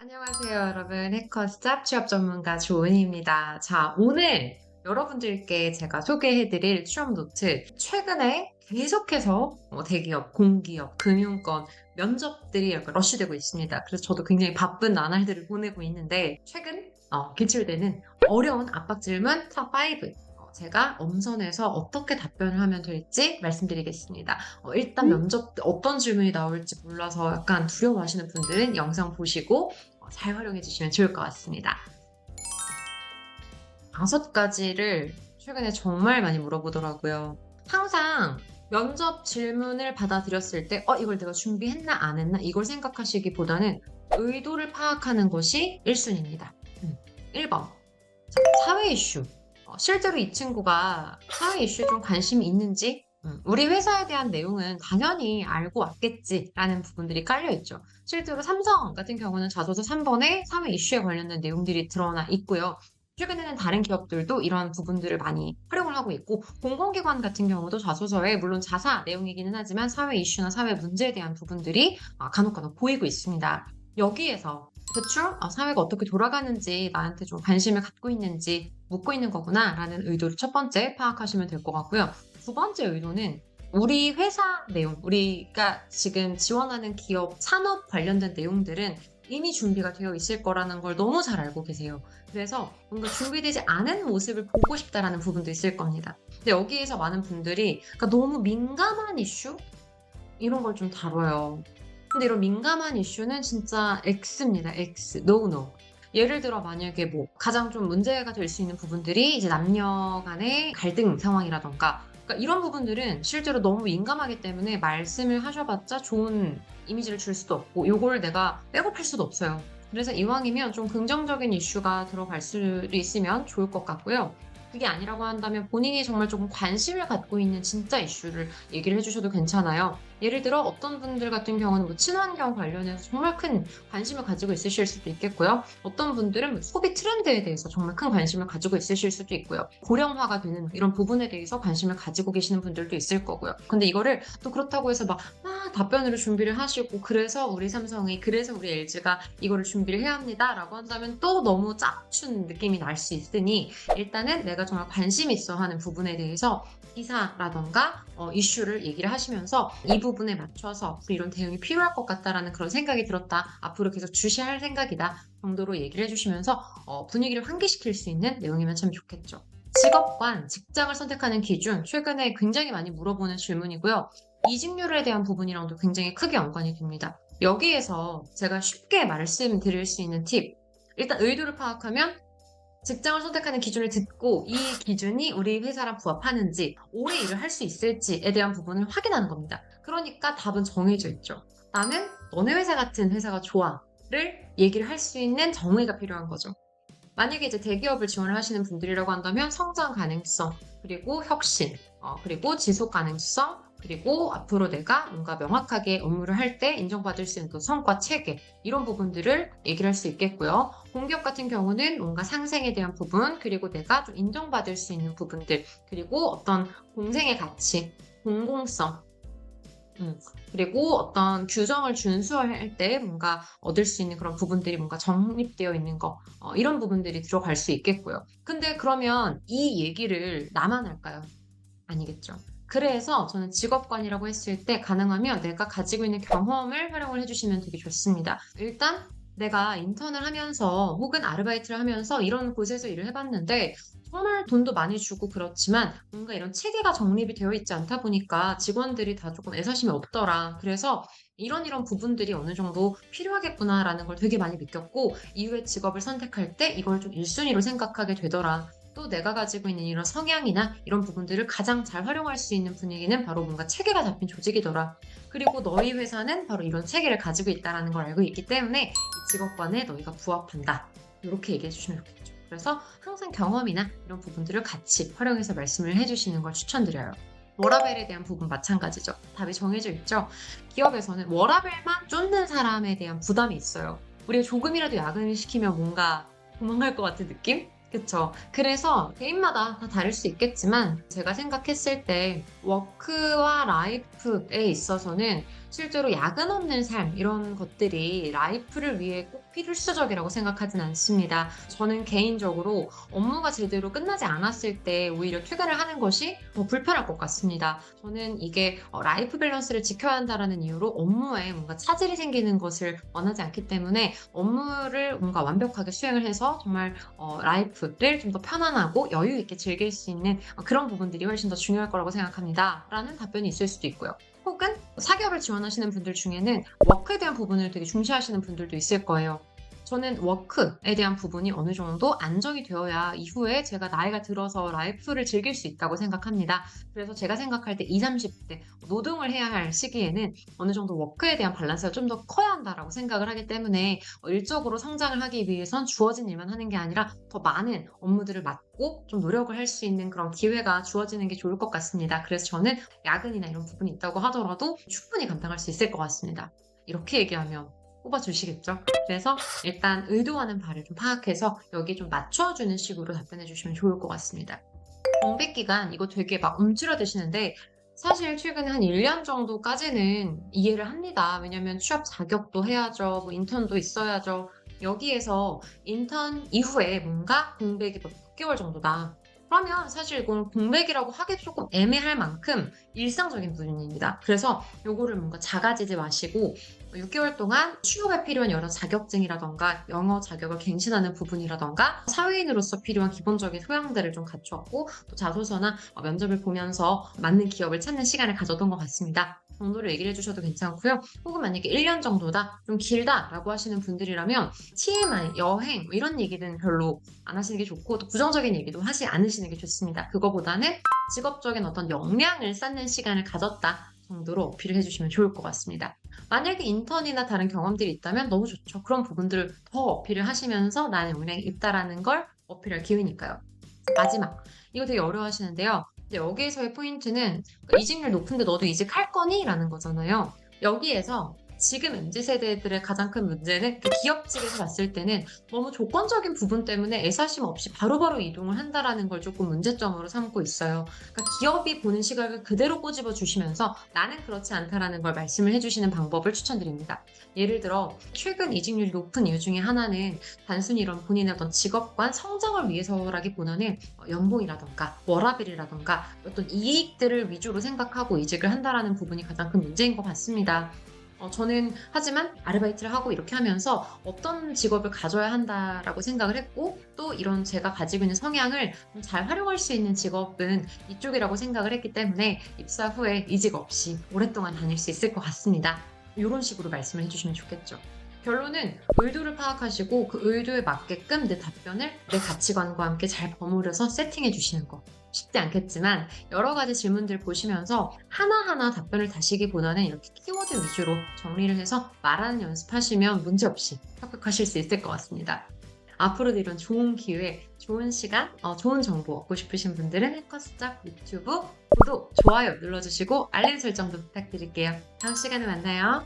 안녕하세요, 여러분. 해커스잡 취업 전문가 조은희입니다. 자, 오늘 여러분들께 제가 소개해드릴 취업 노트. 최근에 계속해서 대기업, 공기업, 금융권, 면접들이 약간 러쉬되고 있습니다. 그래서 저도 굉장히 바쁜 나날들을 보내고 있는데, 최근 기출되는 어려운 압박 질문 탑5. 제가 엄선해서 어떻게 답변을 하면 될지 말씀드리겠습니다. 일단 면접 때 어떤 질문이 나올지 몰라서 약간 두려워하시는 분들은 영상 보시고 잘 활용해 주시면 좋을 것 같습니다. 5가지를 최근에 정말 많이 물어보더라고요. 항상 면접 질문을 받아들였을 때, 이걸 내가 준비했나, 안 했나, 이걸 생각하시기보다는 의도를 파악하는 것이 1순위입니다. 1번. 사회 이슈. 실제로 이 친구가 사회 이슈에 좀 관심이 있는지, 우리 회사에 대한 내용은 당연히 알고 왔겠지라는 부분들이 깔려있죠. 실제로 삼성 같은 경우는 자소서 3번에 사회 이슈에 관련된 내용들이 드러나 있고요. 최근에는 다른 기업들도 이런 부분들을 많이 활용을 하고 있고, 공공기관 같은 경우도 자소서에 물론 자사 내용이기는 하지만 사회 이슈나 사회 문제에 대한 부분들이 간혹 보이고 있습니다. 여기에서 대충 사회가 어떻게 돌아가는지 나한테 좀 관심을 갖고 있는지 묻고 있는 거구나 라는 의도를 첫 번째 파악하시면 될 것 같고요. 두 번째 의도는 우리 회사 내용, 우리가 지금 지원하는 기업, 산업 관련된 내용들은 이미 준비가 되어 있을 거라는 걸 너무 잘 알고 계세요. 그래서 뭔가 준비되지 않은 모습을 보고 싶다라는 부분도 있을 겁니다. 근데 여기에서 많은 분들이 그러니까 너무 민감한 이슈? 이런 걸 좀 다뤄요. 근데 이런 민감한 이슈는 진짜 X입니다. X. No, no. 예를 들어 만약에 가장 좀 문제가 될 수 있는 부분들이 이제 남녀 간의 갈등 상황이라던가 그러니까 이런 부분들은 실제로 너무 민감하기 때문에 말씀을 하셔봤자 좋은 이미지를 줄 수도 없고 요걸 내가 빼고팔 수도 없어요. 그래서 이왕이면 좀 긍정적인 이슈가 들어갈 수 있으면 좋을 것 같고요. 그게 아니라고 한다면 본인이 정말 조금 관심을 갖고 있는 진짜 이슈를 얘기를 해주셔도 괜찮아요. 예를 들어 어떤 분들 같은 경우는 친환경 관련해서 정말 큰 관심을 가지고 있으실 수도 있겠고요. 어떤 분들은 소비 트렌드에 대해서 정말 큰 관심을 가지고 있으실 수도 있고요. 고령화가 되는 이런 부분에 대해서 관심을 가지고 계시는 분들도 있을 거고요. 근데 이거를 또 그렇다고 해서 막 답변으로 준비를 하시고 그래서 우리 삼성이 그래서 우리 LG가 이거를 준비를 해야 합니다 라고 한다면 또 너무 짝춘 느낌이 날 수 있으니 일단은 내가 정말 관심 있어 하는 부분에 대해서 기사라던가 이슈를 얘기를 하시면서 이 부분에 맞춰서 앞으로 이런 대응이 필요할 것 같다라는 그런 생각이 들었다. 앞으로 계속 주시할 생각이다. 정도로 얘기를 해주시면서 분위기를 환기시킬 수 있는 내용이면 참 좋겠죠. 직업관, 직장을 선택하는 기준, 최근에 굉장히 많이 물어보는 질문이고요. 이직률에 대한 부분이랑도 굉장히 크게 연관이 됩니다. 여기에서 제가 쉽게 말씀드릴 수 있는 팁. 일단 의도를 파악하면 직장을 선택하는 기준을 듣고 이 기준이 우리 회사랑 부합하는지 오래 일을 할 수 있을지에 대한 부분을 확인하는 겁니다. 그러니까 답은 정해져 있죠. 나는 너네 회사 같은 회사가 좋아를 얘기를 할 수 있는 정의가 필요한 거죠. 만약에 이제 대기업을 지원을 하시는 분들이라고 한다면 성장 가능성, 그리고 혁신, 그리고 지속 가능성, 그리고 앞으로 내가 뭔가 명확하게 업무를 할 때 인정받을 수 있는 또 성과 체계, 이런 부분들을 얘기를 할 수 있겠고요. 공기업 같은 경우는 뭔가 상생에 대한 부분, 그리고 내가 좀 인정받을 수 있는 부분들, 그리고 어떤 공생의 가치, 공공성, 그리고 어떤 규정을 준수할 때 뭔가 얻을 수 있는 그런 부분들이 뭔가 정립되어 있는 거, 이런 부분들이 들어갈 수 있겠고요. 근데 그러면 이 얘기를 나만 할까요? 아니겠죠. 그래서 저는 직업관이라고 했을 때 가능하면 내가 가지고 있는 경험을 활용을 해주시면 되게 좋습니다. 일단 내가 인턴을 하면서 혹은 아르바이트를 하면서 이런 곳에서 일을 해봤는데 정말 돈도 많이 주고 그렇지만 뭔가 이런 체계가 정립이 되어 있지 않다 보니까 직원들이 다 조금 애사심이 없더라. 그래서 이런 부분들이 어느 정도 필요하겠구나라는 걸 되게 많이 느꼈고 이후에 직업을 선택할 때 이걸 좀 1순위로 생각하게 되더라. 또 내가 가지고 있는 이런 성향이나 이런 부분들을 가장 잘 활용할 수 있는 분위기는 바로 뭔가 체계가 잡힌 조직이더라. 그리고 너희 회사는 바로 이런 체계를 가지고 있다는 걸 알고 있기 때문에 이 직업관에 너희가 부합한다. 이렇게 얘기해 주시면 좋겠죠. 그래서 항상 경험이나 이런 부분들을 같이 활용해서 말씀을 해주시는 걸 추천드려요. 워라밸에 대한 부분 마찬가지죠. 답이 정해져 있죠. 기업에서는 워라밸만 쫓는 사람에 대한 부담이 있어요. 우리가 조금이라도 야근을 시키면 뭔가 도망갈 것 같은 느낌? 그쵸. 그래서 개인마다 다 다를 수 있겠지만 제가 생각했을 때 워크와 라이프에 있어서는 실제로 야근 없는 삶 이런 것들이 라이프를 위해 꼭 필수적이라고 생각하진 않습니다. 저는 개인적으로 업무가 제대로 끝나지 않았을 때 오히려 퇴근을 하는 것이 더 불편할 것 같습니다. 저는 이게 라이프 밸런스를 지켜야 한다라는 이유로 업무에 뭔가 차질이 생기는 것을 원하지 않기 때문에 업무를 뭔가 완벽하게 수행을 해서 정말 라이프를 좀 더 편안하고 여유 있게 즐길 수 있는 그런 부분들이 훨씬 더 중요할 거라고 생각합니다. 라는 답변이 있을 수도 있고요. 혹은 사기업을 지원하시는 분들 중에는 워크에 대한 부분을 되게 중시하시는 분들도 있을 거예요. 저는 워크에 대한 부분이 어느 정도 안정이 되어야 이후에 제가 나이가 들어서 라이프를 즐길 수 있다고 생각합니다. 그래서 제가 생각할 때 20, 30대 노동을 해야 할 시기에는 어느 정도 워크에 대한 밸런스가 좀 더 커야 한다라고 생각을 하기 때문에 일적으로 성장을 하기 위해선 주어진 일만 하는 게 아니라 더 많은 업무들을 맡고 좀 노력을 할 수 있는 그런 기회가 주어지는 게 좋을 것 같습니다. 그래서 저는 야근이나 이런 부분이 있다고 하더라도 충분히 감당할 수 있을 것 같습니다. 이렇게 얘기하면 뽑아주시겠죠? 그래서 일단 의도하는 바를 좀 파악해서 여기에 좀 맞춰주는 식으로 답변해 주시면 좋을 것 같습니다. 공백 기간 이거 되게 막 움츠러드시는데 사실 최근에 한 1년 정도까지는 이해를 합니다. 왜냐면 취업 자격도 해야죠. 뭐 인턴도 있어야죠. 여기에서 인턴 이후에 뭔가 공백이 뭐 6개월 정도다. 그러면 사실 이건 공백이라고 하기 조금 애매할 만큼 일상적인 부분입니다. 그래서 요거를 뭔가 작아지지 마시고 6개월 동안 취업에 필요한 여러 자격증이라던가 영어 자격을 갱신하는 부분이라던가 사회인으로서 필요한 기본적인 소양들을 좀 갖추었고 또 자소서나 면접을 보면서 맞는 기업을 찾는 시간을 가졌던 것 같습니다. 정도를 얘기를 해주셔도 괜찮고요. 혹은 만약에 1년 정도다, 좀 길다라고 하시는 분들이라면 TMI, 여행 뭐 이런 얘기는 별로 안 하시는 게 좋고 또 부정적인 얘기도 하지 않으시는 게 좋습니다. 그거보다는 직업적인 어떤 역량을 쌓는 시간을 가졌다 정도로 어필을 해주시면 좋을 것 같습니다. 만약에 인턴이나 다른 경험들이 있다면 너무 좋죠. 그런 부분들을 더 어필을 하시면서 나는 역량이 있다라는 걸 어필할 기회니까요. 마지막, 이거 되게 어려워하시는데요. 근데 여기에서의 포인트는 이직률 높은데 너도 이직할 거니? 라는 거잖아요. 여기에서 지금 MZ세대들의 가장 큰 문제는 기업 측에서 봤을 때는 너무 조건적인 부분 때문에 애사심 없이 바로바로 이동을 한다라는 걸 조금 문제점으로 삼고 있어요. 그러니까 기업이 보는 시각을 그대로 꼬집어 주시면서 나는 그렇지 않다라는 걸 말씀을 해주시는 방법을 추천드립니다. 예를 들어 최근 이직률이 높은 이유 중에 하나는 단순히 이런 본인의 어떤 직업관, 성장을 위해서라기보다는 연봉이라던가 워라밸이라던가 어떤 이익들을 위주로 생각하고 이직을 한다라는 부분이 가장 큰 문제인 것 같습니다. 저는 하지만 아르바이트를 하고 이렇게 하면서 어떤 직업을 가져야 한다라고 생각을 했고 또 이런 제가 가지고 있는 성향을 좀 잘 활용할 수 있는 직업은 이쪽이라고 생각을 했기 때문에 입사 후에 이직 없이 오랫동안 다닐 수 있을 것 같습니다. 이런 식으로 말씀을 해주시면 좋겠죠. 결론은 의도를 파악하시고 그 의도에 맞게끔 내 답변을 내 가치관과 함께 잘 버무려서 세팅해 주시는 거. 쉽지 않겠지만 여러 가지 질문들 보시면서 하나하나 답변을 다시기보다는 이렇게 키워드 위주로 정리를 해서 말하는 연습하시면 문제없이 합격하실 수 있을 것 같습니다. 앞으로도 이런 좋은 기회, 좋은 시간, 좋은 정보 얻고 싶으신 분들은 해커스잡 유튜브 구독, 좋아요 눌러주시고 알림 설정도 부탁드릴게요. 다음 시간에 만나요.